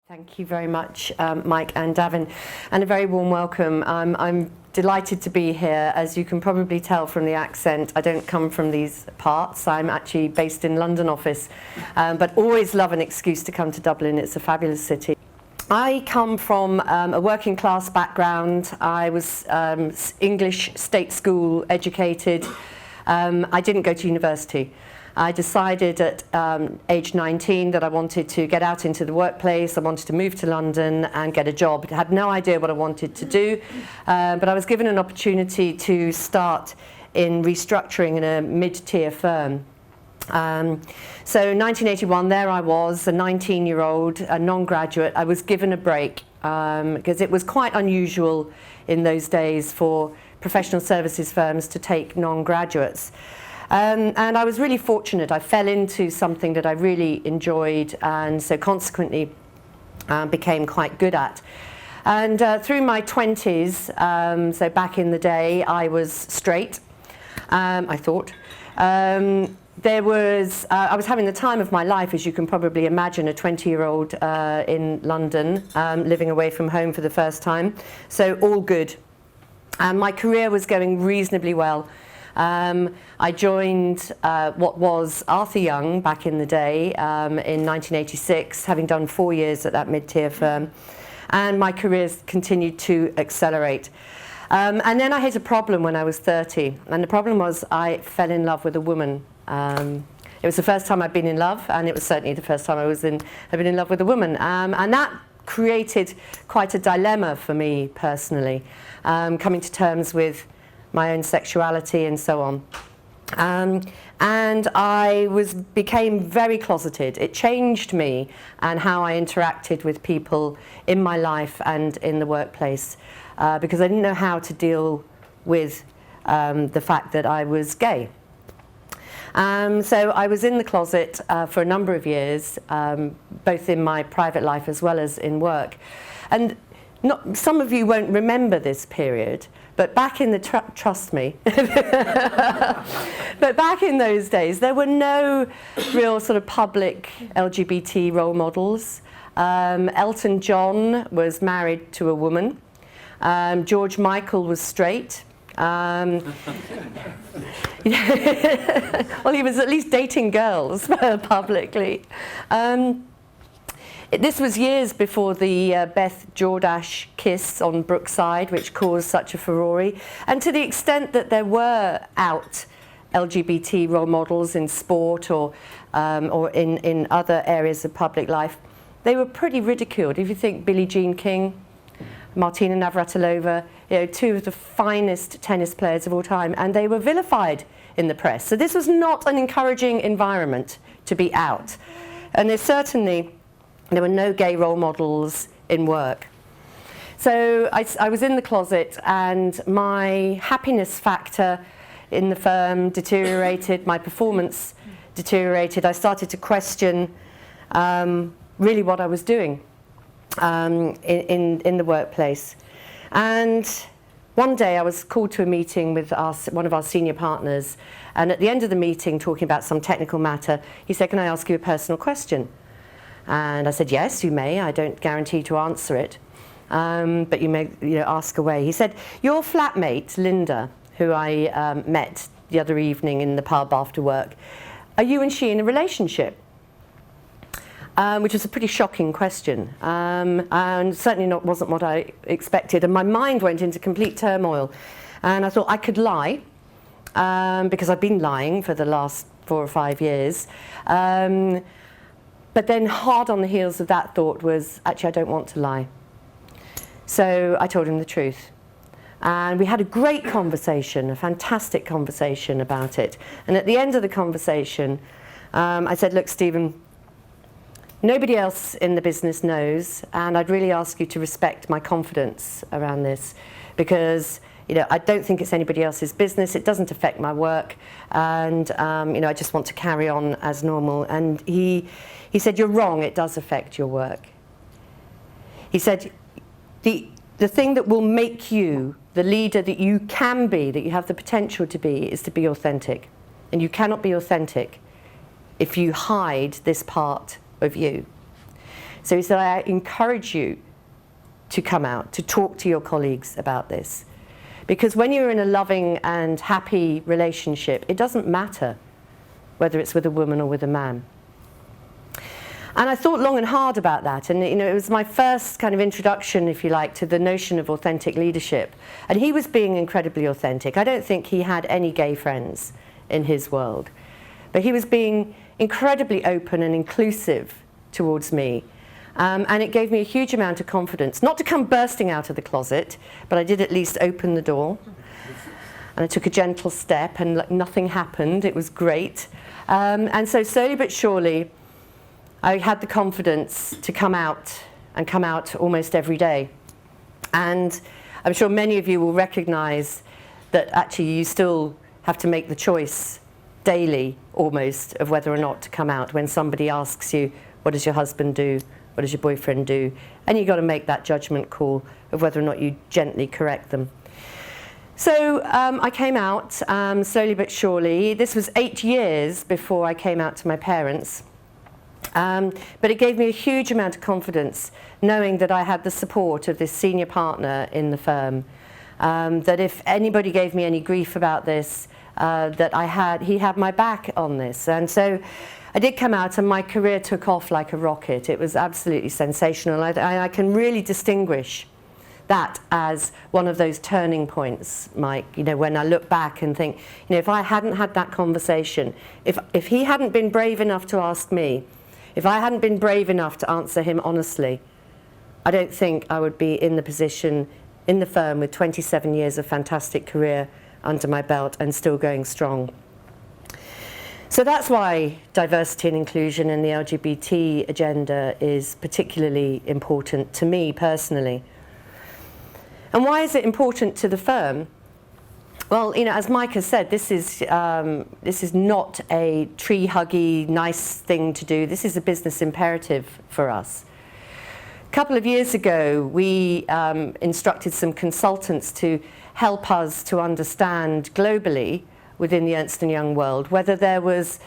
Thank you very much, Mike and Davin, and a very warm welcome. I'm delighted to be here. As you can probably tell from the accent, I don't come from these parts. I'm actually based in London office, but always love an excuse to come to Dublin. It's a fabulous city. I come from a working class background. I was English state school educated. I didn't go to university. I decided at age 19 that I wanted to get out into the workplace. I wanted to move to London and get a job. I had no idea what I wanted to do, but I was given an opportunity to start in restructuring in a mid-tier firm. So 1981, there I was, a 19-year-old, a non-graduate. I was given a break because it was quite unusual in those days for professional services firms to take non-graduates. And I was really fortunate. I fell into something that I really enjoyed, and so consequently became quite good at. And through my 20s, so back in the day, I was straight, I thought. I was having the time of my life, as you can probably imagine, a 20-year-old in London, living away from home for the first time. So all good. And my career was going reasonably well. I joined what was Arthur Young back in the day in 1986, having done 4 years at that mid-tier firm, and my career continued to accelerate. And then I hit a problem when I was 30, and the problem was I fell in love with a woman. It was the first time I'd been in love, and it was certainly the first time I'd been in love with a woman, and that created quite a dilemma for me personally, coming to terms with my own sexuality and so on. And I became very closeted. It changed me and how I interacted with people in my life and in the workplace, because I didn't know how to deal with the fact that I was gay. So I was in the closet for a number of years, both in my private life as well as in work. And some of you won't remember this period, but back in trust me, but back in those days, there were no real sort of public LGBT role models. Elton John was married to a woman. George Michael was straight. Well, he was at least dating girls publicly. This was years before the Beth Jordache kiss on Brookside, which caused such a furore. And to the extent that there were out LGBT role models in sport or in other areas of public life, they were pretty ridiculed. If you think Billie Jean King, Martina Navratilova, two of the finest tennis players of all time, and they were vilified in the press. So this was not an encouraging environment to be out. And there were no gay role models in work. So I was in the closet, and my happiness factor in the firm deteriorated, my performance deteriorated. I started to question really what I was doing in the workplace. And one day I was called to a meeting with one of our senior partners, and at the end of the meeting, talking about some technical matter, he said, "Can I ask you a personal question?" And I said, "Yes, you may. I don't guarantee to answer it, but you may ask away." He said, "Your flatmate, Linda, who I met the other evening in the pub after work, are you and she in a relationship?" Which was a pretty shocking question, and certainly wasn't what I expected. And my mind went into complete turmoil. And I thought I could lie, because I've been lying for the last 4 or 5 years. But then hard on the heels of that thought was, actually, I don't want to lie. So I told him the truth. And we had a great conversation, a fantastic conversation about it. And at the end of the conversation, I said, "Look, Stephen, nobody else in the business knows, and I'd really ask you to respect my confidence around this, because I don't think it's anybody else's business. It doesn't affect my work, and I just want to carry on as normal." And he said, "You're wrong. It does affect your work." He said, "The thing that will make you the leader that you can be, that you have the potential to be, is to be authentic, and you cannot be authentic if you hide this part of you." So he said, I encourage you to come out, to talk to your colleagues about this. Because when you're in a loving and happy relationship, it doesn't matter whether it's with a woman or with a man. And I thought long and hard about that, and it was my first kind of introduction, if you like, to the notion of authentic leadership. And he was being incredibly authentic. I don't think he had any gay friends in his world, but he was being incredibly open and inclusive towards me. And it gave me a huge amount of confidence, not to come bursting out of the closet, but I did at least open the door. And I took a gentle step, and nothing happened. It was great. And so slowly but surely, I had the confidence to come out almost every day. And I'm sure many of you will recognize that actually you still have to make the choice daily, almost, of whether or not to come out when somebody asks you, what does your husband do? What does your boyfriend do? And you've got to make that judgment call of whether or not you gently correct them. So I came out slowly but surely. This was 8 years before I came out to my parents. But it gave me a huge amount of confidence knowing that I had the support of this senior partner in the firm. That if anybody gave me any grief about this, he had my back on this. And so I did come out, and my career took off like a rocket. It was absolutely sensational. I can really distinguish that as one of those turning points, Mike, when I look back and think, if I hadn't had that conversation, if he hadn't been brave enough to ask me, if I hadn't been brave enough to answer him honestly, I don't think I would be in the position in the firm with 27 years of fantastic career under my belt and still going strong. So that's why diversity and inclusion and the LGBT agenda is particularly important to me personally. And why is it important to the firm? Well, as Mike has said, this is not a tree-huggy, nice thing to do. This is a business imperative for us. A couple of years ago, we instructed some consultants to help us to understand globally within the Ernst & Young world whether there was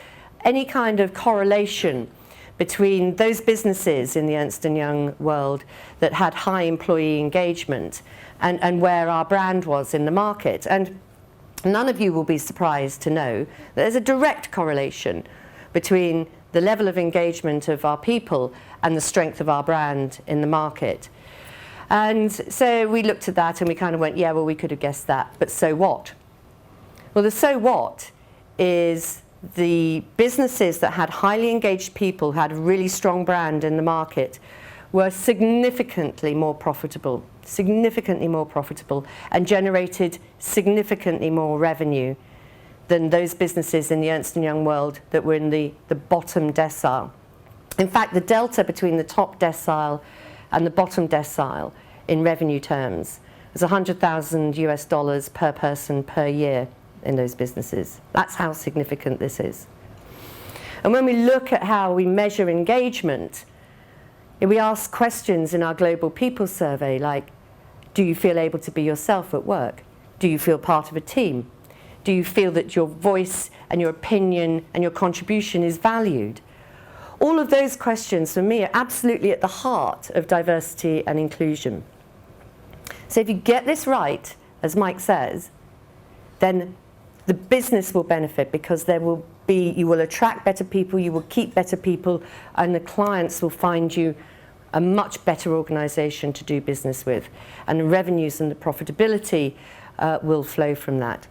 any kind of correlation between those businesses in the Ernst & Young world that had high employee engagement and where our brand was in the market. And none of you will be surprised to know that there's a direct correlation between the level of engagement of our people and the strength of our brand in the market. And so we looked at that and we kind of went, yeah, well, we could have guessed that, but so what? Well, the so what is the businesses that had highly engaged people, had a really strong brand in the market, were significantly more profitable, and generated significantly more revenue than those businesses in the Ernst & Young world that were in the bottom decile. In fact, the delta between the top decile and the bottom decile in revenue terms was $100,000 per person per year in those businesses. That's how significant this is. And when we look at how we measure engagement, we ask questions in our Global People Survey like, do you feel able to be yourself at work? Do you feel part of a team? Do you feel that your voice and your opinion and your contribution is valued? All of those questions for me are absolutely at the heart of diversity and inclusion. So if you get this right, as Mike says, then the business will benefit because you will attract better people, you will keep better people, and the clients will find you a much better organisation to do business with. And the revenues and the profitability will flow from that.